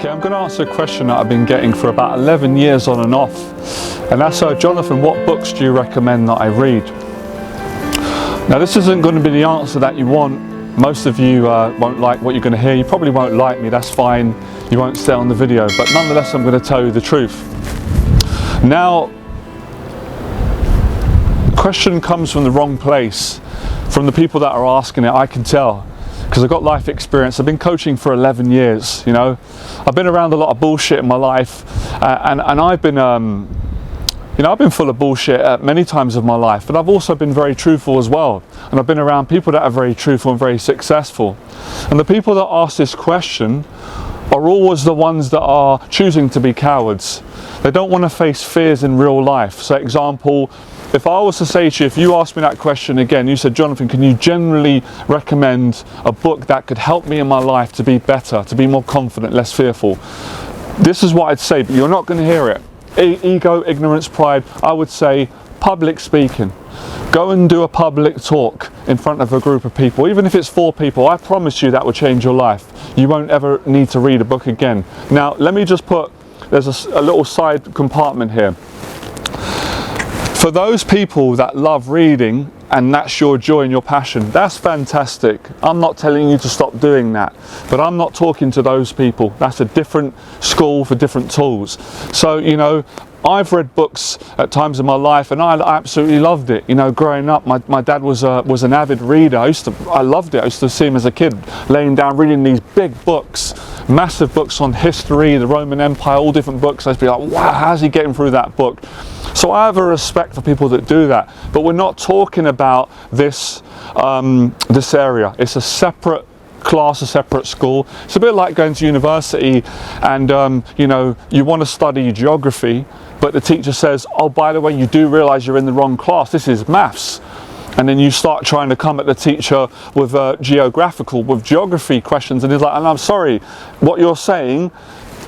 Okay, I'm going to answer a question that I've been getting for about 11 years on and off, and that's, Jonathan, what books do you recommend that I read? Now, this isn't going to be the answer that you want. Most of you won't like what you're going to hear. You probably won't like me, that's fine. You won't stay on the video, but nonetheless, I'm going to tell you the truth. Now, the question comes from the wrong place, from the people that are asking it, I can tell. Because I've got life experience. I've been coaching for 11 years, you know. I've been around a lot of bullshit in my life, and I've been, I've been full of bullshit many times of my life, but I've also been very truthful as well. And I've been around people that are very truthful and very successful. And the people that ask this question are always the ones that are choosing to be cowards. They don't want to face fears in real life. So, example, if I was to say to you, if you asked me that question again, you said, Jonathan, can you generally recommend a book that could help me in my life to be better, to be more confident, less fearful? This is what I'd say, but you're not going to hear it. Ego, ignorance, pride, I would say public speaking. Go and do a public talk in front of a group of people, even if it's 4 people. I promise you that will change your life. You won't ever need to read a book again. Now, let me just put, there's a little side compartment here. For those people that love reading and that's your joy and your passion, that's fantastic. I'm not telling you to stop doing that, but I'm not talking to those people. That's a different school for different tools. So, you know, I've read books at times in my life and I absolutely loved it. You know, growing up, my dad was an avid reader. I loved it. I used to see him as a kid laying down reading these big books, massive books on history, the Roman Empire, all different books. I'd be like, wow, how's he getting through that book? So I have a respect for people that do that, but we're not talking about this area. It's a separate class, a separate school. It's a bit like going to university and you know, you want to study geography, but the teacher says, oh, by the way, you do realize you're in the wrong class, this is maths. And then you start trying to come at the teacher with geography questions, and he's like, and I'm sorry, what you're saying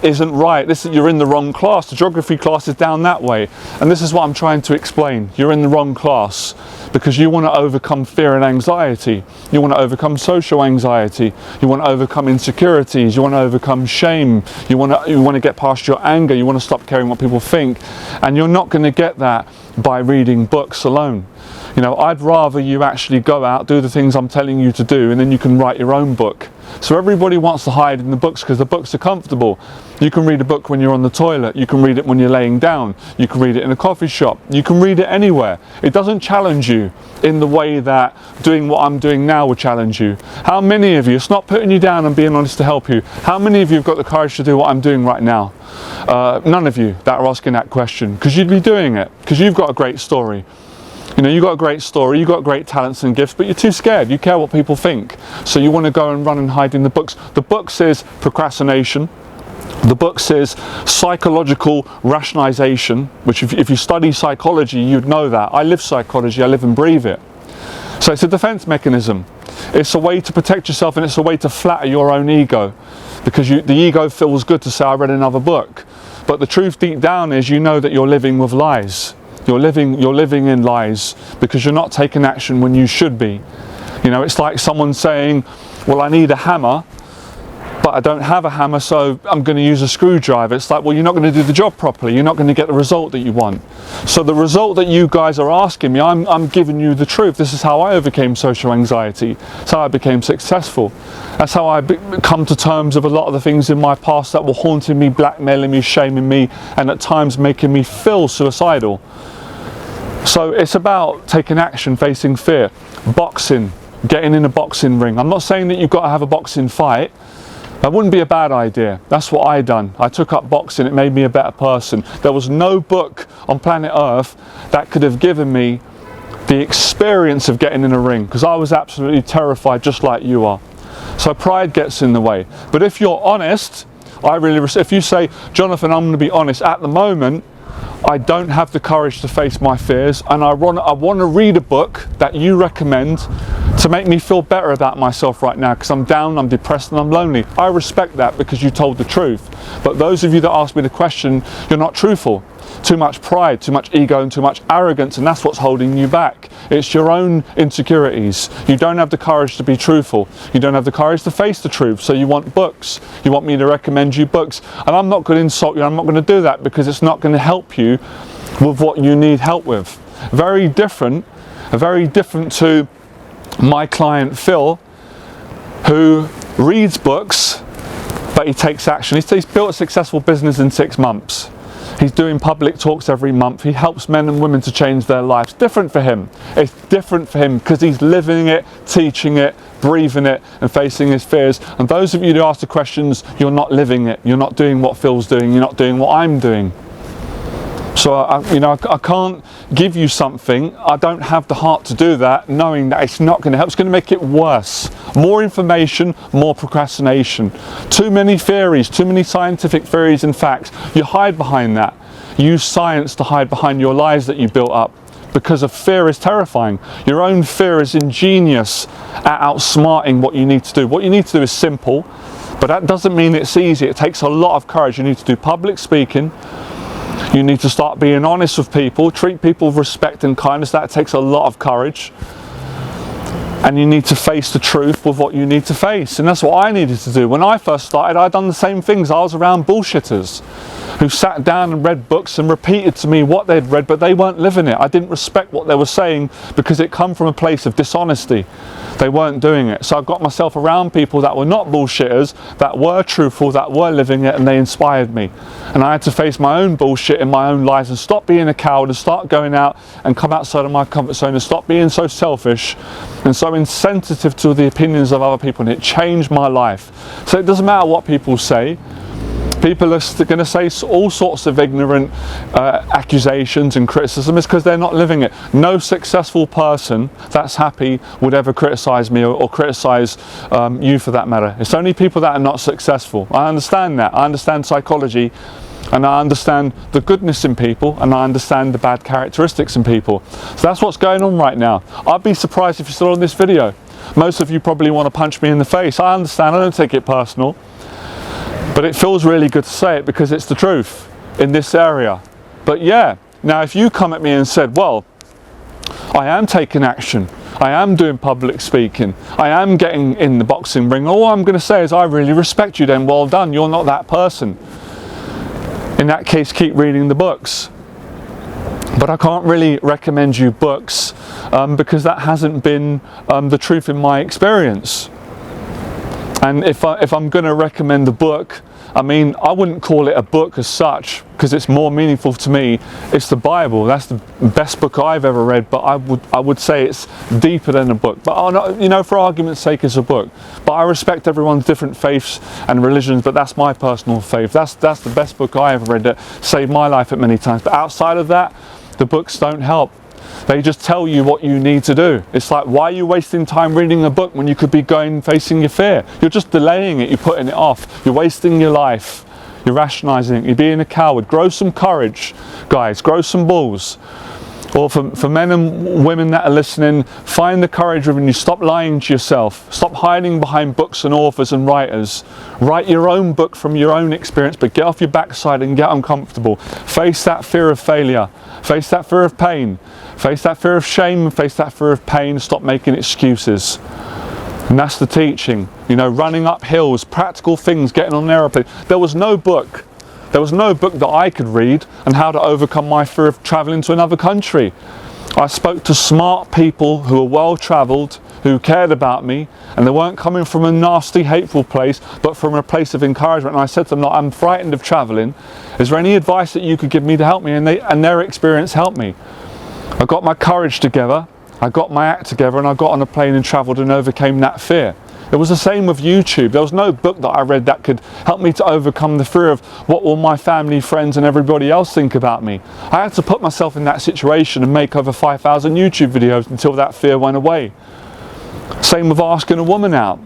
isn't right. You're in the wrong class. The geography class is down that way. And this is what I'm trying to explain. You're in the wrong class because you want to overcome fear and anxiety. You want to overcome social anxiety. You want to overcome insecurities. You want to overcome shame. You want to get past your anger. You want to stop caring what people think. And you're not going to get that by reading books alone. You know, I'd rather you actually go out, do the things I'm telling you to do, and then you can write your own book. So everybody wants to hide in the books because the books are comfortable. You can read a book when you're on the toilet. You can read it when you're laying down. You can read it in a coffee shop. You can read it anywhere. It doesn't challenge you in the way that doing what I'm doing now would challenge you. How many of you, it's not putting you down and being honest to help you, how many of you have got the courage to do what I'm doing right now? None of you that are asking that question, because you'd be doing it, because you've got a great story. You know, you've got a great story, you've got great talents and gifts, but you're too scared. You care what people think. So you want to go and run and hide in the books. The book says procrastination. The book says psychological rationalization, which if you study psychology, you'd know that. I live psychology, I live and breathe it. So it's a defense mechanism. It's a way to protect yourself, and it's a way to flatter your own ego. Because the ego feels good to say, I read another book. But the truth deep down is, you know that you're living with lies. You're living in lies because you're not taking action when you should be. You know, it's like someone saying, well, I need a hammer, but I don't have a hammer, so I'm going to use a screwdriver. It's like, well, you're not going to do the job properly. You're not going to get the result that you want. So the result that you guys are asking me, I'm giving you the truth. This is how I overcame social anxiety. That's how I became successful. That's how I come to terms with a lot of the things in my past that were haunting me, blackmailing me, shaming me, and at times making me feel suicidal. So it's about taking action, facing fear. Boxing, getting in a boxing ring. I'm not saying that you've got to have a boxing fight. That wouldn't be a bad idea. That's what I done. I took up boxing. It made me a better person. There was no book on planet Earth that could have given me the experience of getting in a ring, because I was absolutely terrified, just like you are. So pride gets in the way. But if you're honest, if you say, Jonathan, I'm going to be honest, at the moment, I don't have the courage to face my fears, and I want to read a book that you recommend to make me feel better about myself right now, because I'm down, I'm depressed, and I'm lonely. I respect that because you told the truth. But those of you that ask me the question, you're not truthful. too much pride, too much ego, and too much arrogance, and that's what's holding you back. It's your own insecurities. You don't have the courage to be truthful. You don't have the courage to face the truth, so you want books. You want me to recommend you books. And I'm not going to insult you, I'm not going to do that, because it's not going to help you with what you need help with. Very different to my client Phil, who reads books, but he takes action. He's built a successful business in 6 months. He's doing public talks every month. He helps men and women to change their lives. Different for him. It's different for him because he's living it, teaching it, breathing it, and facing his fears. And those of you who ask the questions, you're not living it. You're not doing what Phil's doing. You're not doing what I'm doing. So I can't give you something. I don't have the heart to do that, knowing that it's not going to help. It's going to make it worse. More information, more procrastination. Too many theories, too many scientific theories and facts. You hide behind that. Use science to hide behind your lies that you built up, because of fear is terrifying. Your own fear is ingenious at outsmarting what you need to do. What you need to do is simple, but that doesn't mean it's easy. It takes a lot of courage. You need to do public speaking. You need to start being honest with people, treat people with respect and kindness. That takes a lot of courage. And you need to face the truth with what you need to face. And that's what I needed to do. When I first started, I'd done the same things. I was around bullshitters who sat down and read books and repeated to me what they'd read, but they weren't living it. I didn't respect what they were saying because it come from a place of dishonesty. They weren't doing it. So I got myself around people that were not bullshitters, that were truthful, that were living it, and they inspired me. And I had to face my own bullshit in my own lives and stop being a coward and start going out and come outside of my comfort zone and stop being so selfish and so insensitive to the opinions of other people. And it changed my life. So it doesn't matter what people say. People are going to say all sorts of ignorant accusations and criticism. It's because they're not living it. No successful person that's happy would ever criticize me or criticize you for that matter. It's only people that are not successful. I understand that. I understand psychology, and I understand the goodness in people, and I understand the bad characteristics in people. So that's what's going on right now. I'd be surprised if you're still on this video. Most of you probably want to punch me in the face. I understand. I don't take it personal. But it feels really good to say it because it's the truth in this area. But yeah, now if you come at me and said, well, I am taking action, I am doing public speaking, I am getting in the boxing ring, all I'm going to say is I really respect you then, well done, you're not that person. In that case, keep reading the books. But I can't really recommend you books because that hasn't been the truth in my experience. And if I'm going to recommend a book, I mean, I wouldn't call it a book as such because it's more meaningful to me. It's the Bible. That's the best book I've ever read, but I would say it's deeper than a book. But you know, for argument's sake, it's a book. But I respect everyone's different faiths and religions, but that's my personal faith. That's the best book I ever read that saved my life at many times. But outside of that, the books don't help. They just tell you what you need to do. It's like, why are you wasting time reading a book when you could be going facing your fear? You're just delaying it, you're putting it off, you're wasting your life, you're rationalizing it, you're being a coward. Grow some courage, guys, grow some balls. Or for men and women that are listening, find the courage within you. Stop lying to yourself. Stop hiding behind books and authors and writers. Write your own book from your own experience, but get off your backside and get uncomfortable. Face that fear of failure. Face that fear of pain. Face that fear of shame and face that fear of pain. Stop making excuses. And that's the teaching. You know, running up hills, practical things, getting on an aeroplane. There was no book that I could read on how to overcome my fear of traveling to another country. I spoke to smart people who were well traveled, who cared about me, and they weren't coming from a nasty, hateful place, but from a place of encouragement. And I said to them, I'm frightened of traveling. Is there any advice that you could give me to help me? And their experience helped me. I got my courage together, I got my act together, and I got on a plane and traveled and overcame that fear. It was the same with YouTube. There was no book that I read that could help me to overcome the fear of what will my family, friends, and everybody else think about me. I had to put myself in that situation and make over 5,000 YouTube videos until that fear went away. Same with asking a woman out.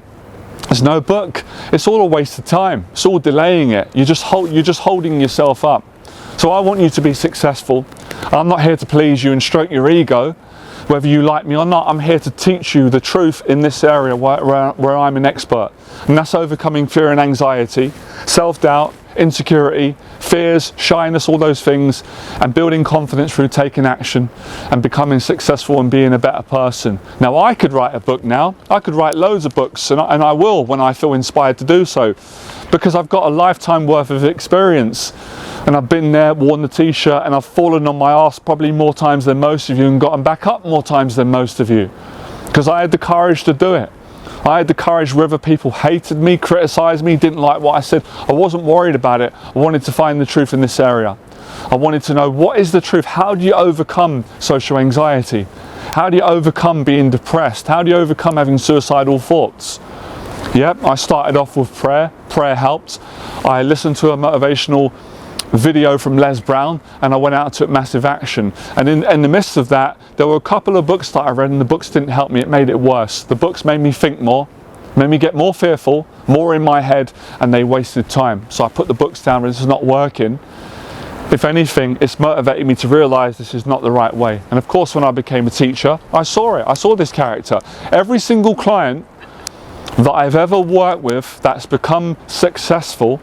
There's no book. It's all a waste of time. It's all delaying it. You're just holding yourself up. So I want you to be successful. I'm not here to please you and stroke your ego, whether you like me or not. I'm here to teach you the truth in this area where I'm an expert. And that's overcoming fear and anxiety, self-doubt, insecurity, fears, shyness, all those things, and building confidence through taking action and becoming successful and being a better person. Now, I could write a book now. I could write loads of books, and I will when I feel inspired to do so, because I've got a lifetime worth of experience, and I've been there, worn the t-shirt, and I've fallen on my ass probably more times than most of you and gotten back up more times than most of you, because I had the courage to do it. I had the courage whether people hated me, criticised me, didn't like what I said. I wasn't worried about it. I wanted to find the truth in this area. I wanted to know, what is the truth? How do you overcome social anxiety? How do you overcome being depressed? How do you overcome having suicidal thoughts? Yep, I started off with prayer. Prayer helped. I listened to a motivational video from Les Brown, and I went out and took massive action. And in the midst of that, there were a couple of books that I read, and the books didn't help me. It made it worse. The books made me think more, made me get more fearful, more in my head, and they wasted time. So I put the books down, and this is not working. If anything, it's motivated me to realize this is not the right way. And of course, when I became a teacher, I saw it. I saw this character. Every single client that I've ever worked with that's become successful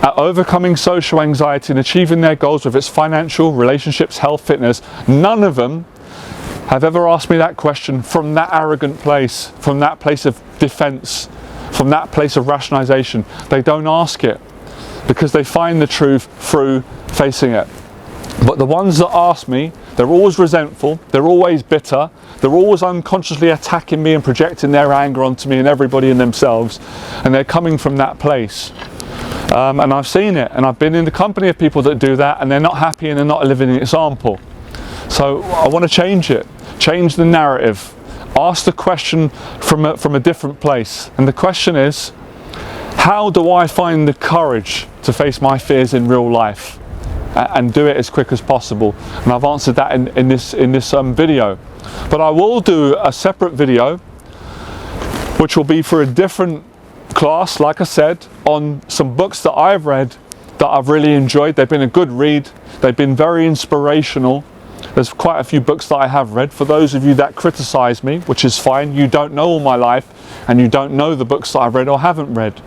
at overcoming social anxiety and achieving their goals, whether it's financial, relationships, health, fitness, none of them have ever asked me that question from that arrogant place, from that place of defense, from that place of rationalization. They don't ask it because they find the truth through facing it. But the ones that ask me, they're always resentful, they're always bitter, they're always unconsciously attacking me and projecting their anger onto me and everybody and themselves, and they're coming from that place. And I've seen it, and I've been in the company of people that do that, and they're not happy and they're not a living example. So I want to change it, change the narrative, ask the question from a different place. And the question is, how do I find the courage to face my fears in real life and do it as quick as possible? And I've answered that in this video. But I will do a separate video, which will be for a different class, like I said, on some books that I've read that I've really enjoyed. They've been a good read. They've been very inspirational. There's quite a few books that I have read. For those of you that criticize me, which is fine, you don't know all my life and you don't know the books that I've read or haven't read.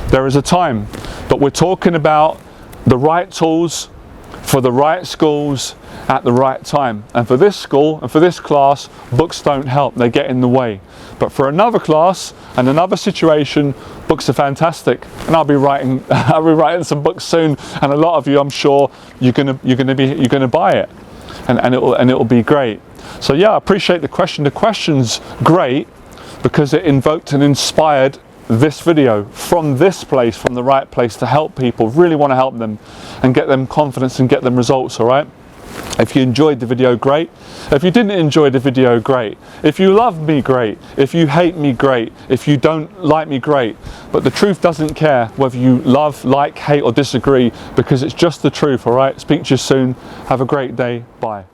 There is a time, but we're talking about the right tools for the right schools at the right time. And for this school and for this class, books don't help, they get in the way. But for another class and another situation, books are fantastic. And I'll be writing some books soon, and a lot of you, I'm sure, you're gonna buy it, and it'll be great. So yeah, I appreciate the question. The question's great because it invoked and inspired this video from this place, from the right place, to help people. Really want to help them and get them confidence and get them results. All right, if you enjoyed the video, great. If you didn't enjoy the video, great. If you love me, great. If you hate me, great. If you don't like me, great. But the truth doesn't care whether you love, like, hate or disagree, because it's just the truth. All right, speak to you soon. Have a great day. Bye.